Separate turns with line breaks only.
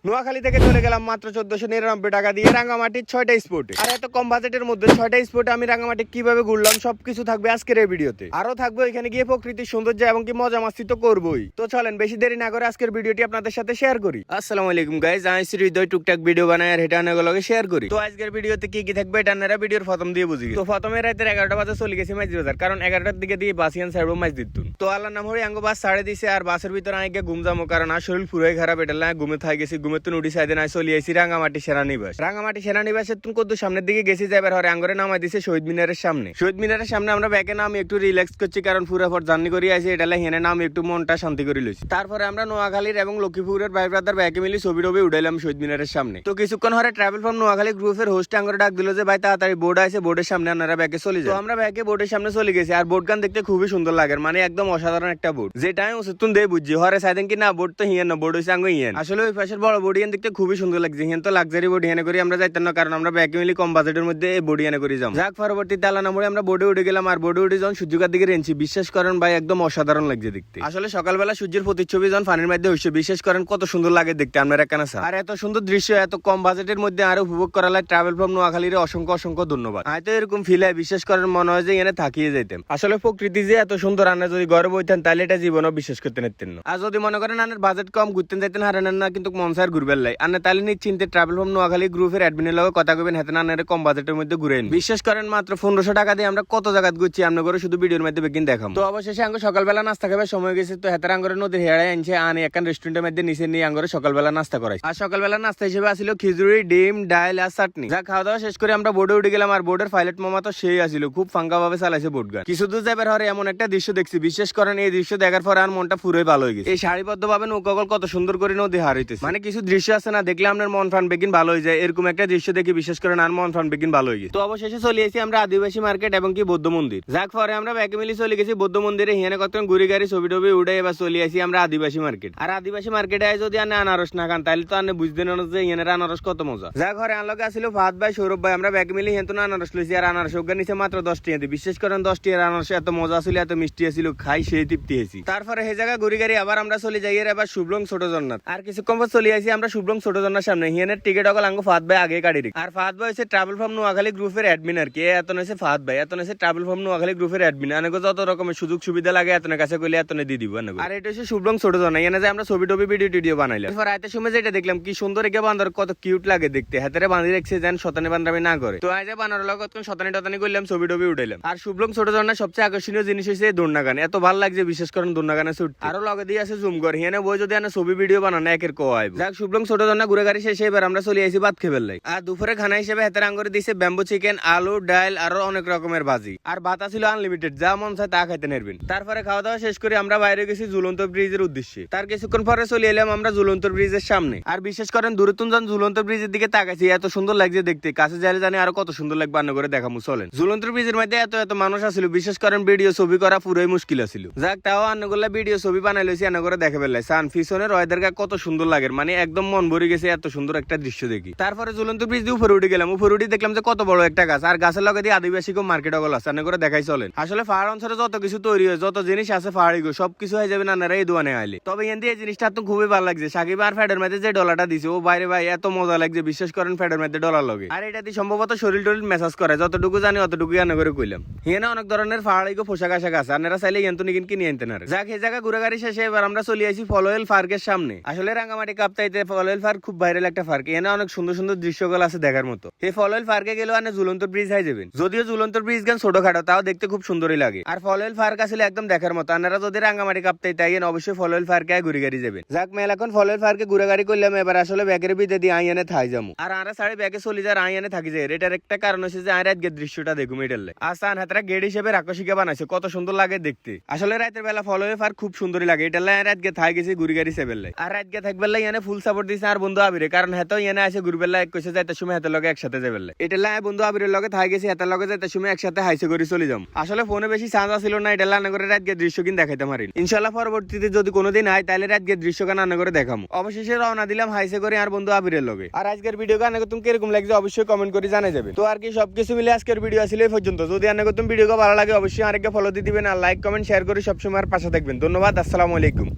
নোয়াখালী থেকে চলে গেলাম মাত্র 1499 টাকা দিয়ে রাঙ্গামাটির 6টা স্পটে। আর এত কম বাজেটের মধ্যে 6টা স্পটে আমি রাঙ্গামাটি কিভাবে ঘুরলাম সবকিছু থাকবে আজকের এই ভিডিওতে। আরো থাকবে এখানে গিয়ে প্রকৃতির সৌন্দর্য এবং কি মজা মাস্তি তো করবোই। তো চলেন বেশি দেরি না করে আজকের ভিডিওটি আপনাদের সাথে শেয়ার করি। আসসালামু আলাইকুম গাইস, আমি হৃদয় টুকটাক ভিডিও বানাই আর এটা অনেকগুলোকে শেয়ার করি। তো আজকের ভিডিওতে কি কি থাকবে এটা আপনারা ভিডিওর প্রথম দিয়ে বুঝি। তো প্রথমে রাতের 11টা বাজে চলে গেছি মাইজ বাজার, কারণ 11টার দিকে দিয়ে বাসিয়ান সাইড মাইজ দিতুন। তো আল্লাহর নাম হরি আঙ্গো বাস ছাড়ে দিছে আর বাসের ভিতরে আগে ঘুম যাবো, কারণ আর শরীর পুরোই খারাপ। এটা না ঘুমে থাই গেছি, ঘুমের তো নুডি সাইডে না চলে আইছি রাঙ্গামাটি সেনানিবাস। রাঙ্গামাটি সেনানিবাসের তুমি কত সামনের দিকে গেছি যাবার হরে আঙ্গরে নামাই দিছে শহীদ মিনারের সামনে। শহীদ মিনারের সামনে আমরা ব্যাকে নাম একটু রিল্যাক্স করছি, কারণ পুরো পর জার্নি করি আইছি। এটা হেনে নাম একটু মনটা শান্তি করে লইছি। তারপরে আমরা নোয়াখালীর এবং লক্ষ্মীপুরের ভাই ব্রাদার ব্যাকে মিলি ছবি টবি উঠাইলাম শহীদ মিনারের সামনে। তো কিছুক্ষণ হরে ট্রাভেল ফ্রম নোয়াখালী গ্রুপের হোস্ট আঙ্গরে ডাক দিল যে ভাই তাড়াতাড়ি বোর্ড আছে, বোর্ডের সামনে আপনারা ব্যাকে চলে যান। তো আমরা ব্যাকে বোর্ডের সামনে চলে গেছি। আর বোর্ড গান দেখতে খুবই সুন্দর লাগে, মানে একদম অসাধারণ একটা বোর্ড, যেটা আমি ওসেতুন দিয়ে বুঝছি। হরে সাইদেন কি না বোর্ড তো হিয়ান না, বোর্ড হইছে আঙ্গো হিয়ান। আসলে ওই পাশের বড় বোর্ড হিয়ান দেখতে খুবই সুন্দর লাগছে। হিয়ান তো লাক্সারি বোর্ড হিয়ানে করি আমরা যাইতাম না, কারণ আমরা ব্যাকে মিলি কম বাজেটের মধ্যে এই বোর্ড হিয়ানে করি যাম। যাক পরবর্তীতে আল্লাহ নামে আমরা বোর্ডে উঠে গেলাম। আর বোর্ডে উঠে যখন সূর্যকার দিকে রেঞ্চি, বিশ্বাস করেন ভাই একদম অসাধারণ লাগছে দেখতে। আসলে সকালবেলা সূর্যের প্রতিচ্ছবি যখন পানির মধ্যে হইছে, বিশ্বাস করেন কত সুন্দর লাগে দেখতে আপনারা কেন। আর এত সুন্দর দৃশ্য এত কম বাজেটের মধ্যে আরো উপভোগ করা লাগে ট্রাভেল ফ্রম নোয়াখালীর অসংখ্য অসংখ্য ধন্যবাদ। হয়তো এরকম ফিল হয়, বিশ্বাস করেন মনে হয় যে এখানে থাকিয়ে যেতাম। আসলে প্রকৃতি যে এত সুন্দর, আনা যদি ঘরে বইতেন তাহলে এটা জীবনও বিশ্বাস করতে নিতেন না। আর যদি মনে করেন আনের বাজেট কম ঘুরতেন যাইতেন হারানেন না, কিন্তু মন চায় ঘুরবেন লাই আনে তাহলে নিশ্চিন্তে ট্রাভেল ফ্রম নোয়াখালী গ্রুপের অ্যাডমিনের লগে কথা কইবেন, হাতে আনের কম বাজেটের মধ্যে ঘুরেন। বিশ্বাস করেন মাত্র 1500 টাকা দিয়ে আমরা কত জায়গা ঘুরছি, আমরা করে শুধু ভিডিওর মধ্যে বেগিন দেখাম। তো অবশেষে আঙ্গ সকালবেলা নাস্তা খাবার সময় গেছে। তো হাতের আঙ্গরে নদীর হেড়ায় আনছে আনে একখান রেস্টুরেন্টের মধ্যে নিচে নিয়ে আঙ্গরে সকালবেলা নাস্তা করাইছে। আর সকালবেলা নাস্তা হিসেবে আসিল খিচুড়ি, ডিম, ডাল আর চাটনি। যা খাওয়া দাওয়া শেষ করে আমরা বোর্ডে উঠে গেলাম। আর বোর্ডের পাইলট মামা তো সেই আসিল, খুব ফাঙ্কা ভাবে চালাইছে বোর্ড গান। কিছু দূর যাবার হরে এমন একটা দৃশ্য দেখছি, বিশ্বাস করেন এই দৃশ্য দেখার পরে আর মনটা পুরোই ভালো হয়ে গেছে। এই সারিবদ্ধ ভাবে নৌকাগুলো কত সুন্দর করে নদী হার হইতেছে, মানে কিছু দৃশ্য আছে না দেখলে আপনার মন প্রাণ বেগিন ভালো হয়ে যায়। এরকম একটা দৃশ্য দেখি বিশ্বাস করেন আর মন প্রাণ বেগিন ভালো হয়ে গেছে। তো অবশেষে চলে এসেছি আমরা আদিবাসী মার্কেট এবং কি বৌদ্ধ মন্দির। যাক পরে আমরা ব্যাকে মিলি চলে গেছি বৌদ্ধ মন্দিরে। হিয়ানে কত ঘুরি গাড়ি ছবি টবি উঠে এবার চলে আসি আমরা আদিবাসী মার্কেট। আর আদিবাসী মার্কেটে যদি আনে আনারস না খান তাহলে তো আনে বুঝতে না যে হিয়ানের আনারস কত মজা। যা ঘরে আনলগে আসিল ফাহাদ ভাই, সৌরভ ভাই, আমরা ব্যাকে মিলি হেন আনারস লইছি। আর আনারস ওখানে নিচে মাত্র 10 টাকা দিয়ে। বিশ্বাস করেন 10 টাকার আনারস এত মজা ছিল, এত মিষ্টি ছিল, খাই সেই তৃপ্তি হয়েছি। তারপরে সেই জায়গা ঘুরি গাড়ি আবার আমরা চলে যাই এবার শুভলং ছোট জন্নাথ। আর কিছুক্ষণ পর চলে আসি আমরা শুভলং ছোট জন্নার সামনে। হিয়ানের টিকিট অকল আঙ্গো ফাহাদ ভাই আগে কাটি রেখে। আর ফাহাদ ভাই হচ্ছে ট্রাভেল ফ্রম নোয়াখালী গ্রুপের অ্যাডমিন। আর কি এত নইছে ফাহাদ ভাই, এত নইছে ট্রাভেল ফ্রম নোয়াখালী গ্রুপের অ্যাডমিন। আনে যত রকমের সুযোগ সুবিধা লাগে এতনের কাছে কইলে এতনে দিয়ে দিব। আর এটা হচ্ছে শুভলং ছোট জন্না। এনে যে আমরা ছবি টবি ভিডিও বানাইলাম। এরপর রাতে সময় যেটা দেখলাম কি সুন্দর একে বান্দর কত কিউট লাগে দেখতে, হাতে বাঁধি রেখেছে যেন শতানি বান্ধাবি না করে। তো আজ বানর লগত শতানি টতানি করলাম, ছবি টবি উঠাইলাম। আর শুভলং ছোট জন্নার সবচেয়ে আকর্ষণীয় জিনিস হচ্ছে দোলনা গান। এত ভালো লাগছে বিশ্বাস করেন দোলনা গানে ছুট। আরো লগে দিয়ে আছে জুমঘর। হিয়ানে বই যদি আনে ছবি ভিডিও বানানো একের কো আইব। যাক শুভলং ছোট জন্না ঘুরে গাড়ি শেষে এবার আমরা চলে আইছি ভাত খেবেল লাই। আর দুপুরে খানা হিসেবে হাতের আঙ্গরে দিছে ব্যাম্বু চিকেন, আলু, ডাল আরো অনেক রকমের ভাজি। আর ভাত ছিল আনলিমিটেড, যা মন চায় তা খাইতে নেবেন। তারপরে খাওয়া দাওয়া শেষ করে আমরা বাইরে গেছি ঝুলন্ত ব্রিজের উদ্দেশ্যে। তার কিছুক্ষণ পরে চলে এলাম আমরা ঝুলন্ত ব্রিজের সামনে। আর বিশেষ করেন দূরতুন যখন ঝুলন্ত ব্রিজের দিকে তাকাইছি এত সুন্দর লাগছে দেখতে, কাছে যাইলে জানি আরো কত সুন্দর লাগবে আন্ন করে দেখামু। চলেন ঝুলন্ত ব্রিজের মধ্যে এত এত মানুষ আসছিল, বিশ্বাস করেন ভিডিও ছবি করা পুরোই মুশকিল আছিল। যাক তাও আন্নগুলা ভিডিও ছবি বানাই লইছি আন্ন করে দেখে ফেললাই। সান পিছনের ওয়েদার কত সুন্দর লাগে, মানে একদম মন ভরে গেছে এত সুন্দর একটা দৃশ্য দেখি। তারপরে ঝুলন্ত ব্রিজ দিয়ে উপরে উঠে গেলাম। উপরে উঠে দেখলাম যে কত বড় একটা গাছ, আর গাছের লগে দিয়ে আদিবাসী মার্কেট অগল আছে আন্ন করে দেখাই। চলেন আসলে পাহাড় অঞ্চলে যত কিছু তৈরি হয়, যত জিনিস আছে পাহাড়ি সবকিছু হয়ে যাবে নানারা এই দোয়ানে আইলে। তবে এখান দিয়ে এই জিনিসটা তো খুবই ভালো লাগছে। সাকিব আর ফ্যাডের মধ্যে যে ডলারটা দিছে ও বাইরে ভাই এত মজা লাগছে, বিশ্বাস করেন ফ্যাডের মধ্যে ডলার লগে। আর এটা দিয়ে সম্ভবত শরীর টরিল মেসাজ করে, যতটুকু জানি অতটুকু আনে করে কইলাম। হিয়ানে অনেক ধরনের পাহাড়ি পোশাক আশাক আছে, আপনারা চাইলে এনতো নিকিন কিনে আনতে না। যাক এই জায়গা ঘুরে গাড়ি শেষে এবার আমরা চলে আসি ফলোয়েল পার্কের সামনে। আসলে রাঙ্গামাটি কাপ্তাইতে ফলোয়েল পার্ক খুব ভাইরাল একটা পার্ক। এখানে অনেক সুন্দর সুন্দর দৃশ্যগুলো আছে দেখার মতো। এই ফলোয়েল পার্কে গেলেও আনে ঝুলন্ত ব্রিজ হয়ে যাবেন। যদিও ঝুলন্ত ব্রিজ গান ছোটখাটো, তাও দেখতে খুব সুন্দরই লাগে। আর ফলোয়েল পার্ক আসলে একদম দেখার মতো। আপনারা যদি রাঙ্গামাটি কাপ্তাইতে আইয়েন অবশ্যই ফলোয়েল পার্কে ঘুরে গাড়ি যাবেন। যাক মেল এখন ফলোয়েল পার্কে ঘুরে গাড়ি করলাম। এবার আসলে ব্যাগের ভিতরে দিয়ে আইয়ানে থাই যাবো। আর আমরা সাড়ে ব্যাগে চলে যার আইয়ানে থাকি যায়। এটার একটা কারণ হচ্ছে যে রাত গেট দৃশ্যটা দেখুম এটালে। আসান হাতরা গেট হিসেবে রাক্ষসিকা বানাইছে, কত সুন্দর লাগে দেখতে। আসলে রাতের বেলা ফলোয়েল পার্ক খুব সুন্দরই লাগে। এটা রাত গে থাই গেছি ঘুরি গাড়ি সেবেল। আর রাত গে থাকবেলা ইয়ানে ফুল সাপোর্ট দিছে আর বন্ধু আবিরে, কারণ হেতো ইয়ানে আসে ঘুরবেলা কইছে যাইতে সময় হাতের লগে একসাথে যাবেল। এটা বন্ধু আবিরের লগে থাই গেছি, হাতের লগে যাইতে সময় একসাথে হাইসে করে চলে যাম। আসলে ফোনে বেশি চার্জ ছিল না, এটা লানা করে রাত গে দৃশ্য কিন্তু দেখাইতে পারি। ইনশাআল্লাহ পরবর্তীতে যদি কোনোদিন হয় তাহলে রাত গে দৃশ্য গান আনা করে দেখাম। অবশেষে রওনা দিলাম হাইসে করে আর বন্ধু আবিরের লগে। আর আজকের ভিডিও গান তুমি কিরকম লাগছে অবশ্যই কমেন্ট করে জানাই যাবে। তো আর কি সবকিছু মিলে আজকের ভিডিও আসলে এই পর্যন্ত। যদি তুমি ভিডিও ভালো লাগে অবশ্যই আরেকটা ফলো দিয়ে দিবেন আর লাইক কমেন্ট শেয়ার করে সবসময় পাশে থাকবেন। ধন্যবাদ, আসসালামু আলাইকুম।